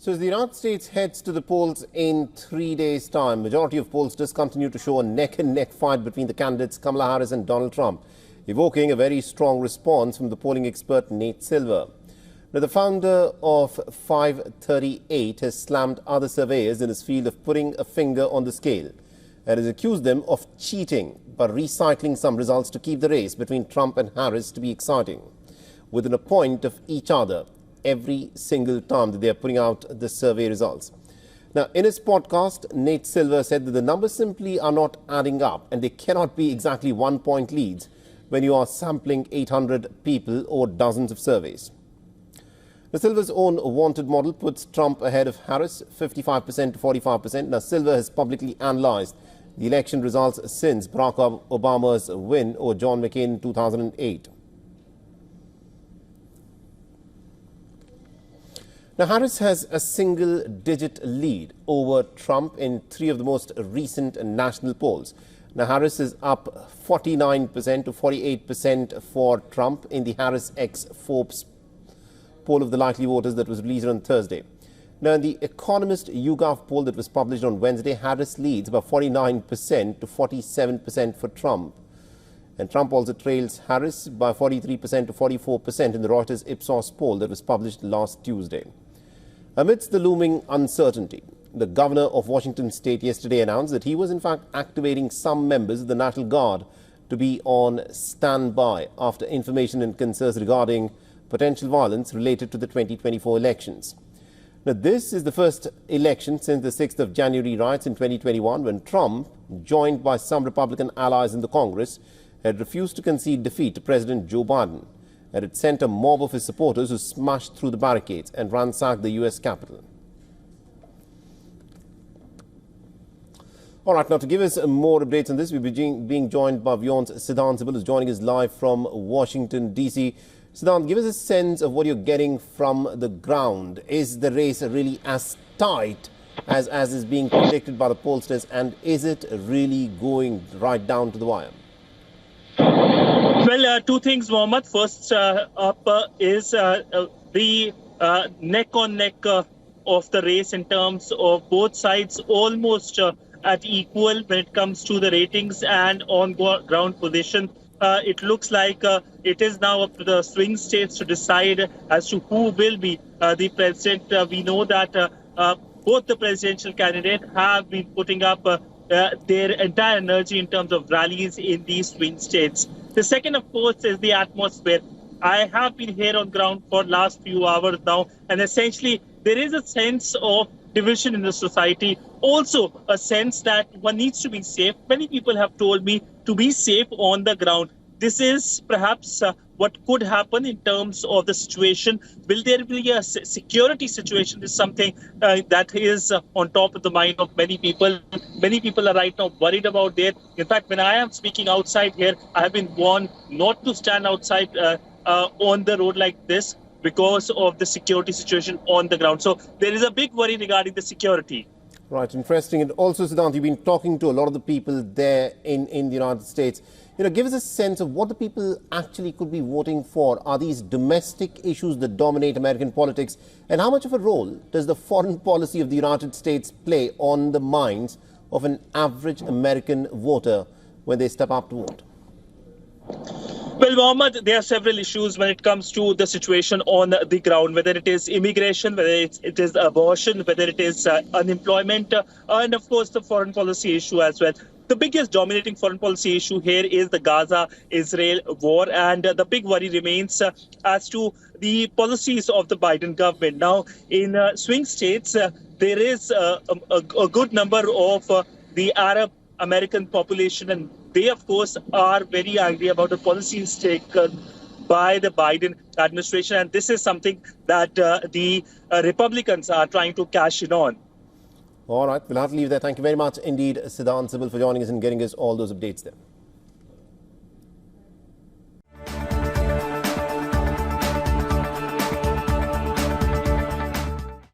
So as the United States heads to the polls in 3 days' time, majority of polls just continue to show a neck-and-neck fight between the candidates Kamala Harris and Donald Trump, evoking a very strong response from the polling expert Nate Silver. Now, the founder of 538 has slammed other surveyors in his field of putting a finger on the scale and has accused them of cheating by recycling some results to keep the race between Trump and Harris to be exciting, within a point of each other every single time that they are putting out the survey results. Now, in his podcast, Nate Silver said that the numbers simply are not adding up and they cannot be exactly 1-point leads when you are sampling 800 people or dozens of surveys. Now, Silver's own wanted model puts Trump ahead of Harris 55% to 45%. Now, Silver has publicly analyzed the election results since Barack Obama's win over John McCain in 2008. Now, Harris has a single-digit lead over Trump in 3 of the most recent national polls. Now, Harris is up 49% to 48% for Trump in the Harris x Forbes poll of the likely voters that was released on Thursday. Now, in the Economist YouGov poll that was published on Wednesday, Harris leads by 49% to 47% for Trump. And Trump also trails Harris by 43% to 44% in the Reuters Ipsos poll that was published last Tuesday. Amidst the looming uncertainty, the governor of Washington state yesterday announced that he was in fact activating some members of the National Guard to be on standby after information and concerns regarding potential violence related to the 2024 elections. Now, this is the first election since the 6th of January riots in 2021 when Trump, joined by some Republican allies in the Congress, had refused to concede defeat to President Joe Biden, and it sent a mob of his supporters who smashed through the barricades and ransacked the U.S. Capitol. All right, now to give us more updates on this, we'll be being joined by WION's Siddhant Sibal, who's joining us live from Washington, D.C. Siddhant, give us a sense of what you're getting from the ground. Is the race really as tight as is being predicted by the pollsters, and is it really going right down to the wire? Well, 2 things, Mohammed. First up is the neck-on-neck of the race in terms of both sides almost at equal when it comes to the ratings and on-ground position. It looks like it is now up to the swing states to decide as to who will be the president. We know that both the presidential candidates have been putting up their entire energy in terms of rallies in these swing states. The second, of course, is the atmosphere. I have been here on ground for last few hours now, and essentially there is a sense of division in the society. Also, a sense that one needs to be safe. Many people have told me to be safe on the ground. This is perhaps what could happen in terms of the situation. Will there be a security situation? Is something that is on top of the mind of many people. Many people are right now worried about that. In fact, when I am speaking outside here, I have been warned not to stand outside on the road like this because of the security situation on the ground. So there is a big worry regarding the security. Right, interesting. And also, Siddhant, you've been talking to a lot of the people there in the United States. Give us a sense of what the people actually could be voting for. Are these domestic issues that dominate American politics? And how much of a role does the foreign policy of the United States play on the minds of an average American voter when they step up to vote? Well, Mohammed, there are several issues when it comes to the situation on the ground, whether it is immigration, whether it is abortion, whether it is unemployment, and of course the foreign policy issue as well. The biggest dominating foreign policy issue here is the Gaza-Israel war, and the big worry remains as to the policies of the Biden government. Now, in swing states, there is a good number of the Arab American population, and they, of course, are very angry about the policies taken by the Biden administration. And this is something that the Republicans are trying to cash in on. All right, we'll have to leave there. Thank you very much indeed, Siddhant Sibal, for joining us and getting us all those updates there.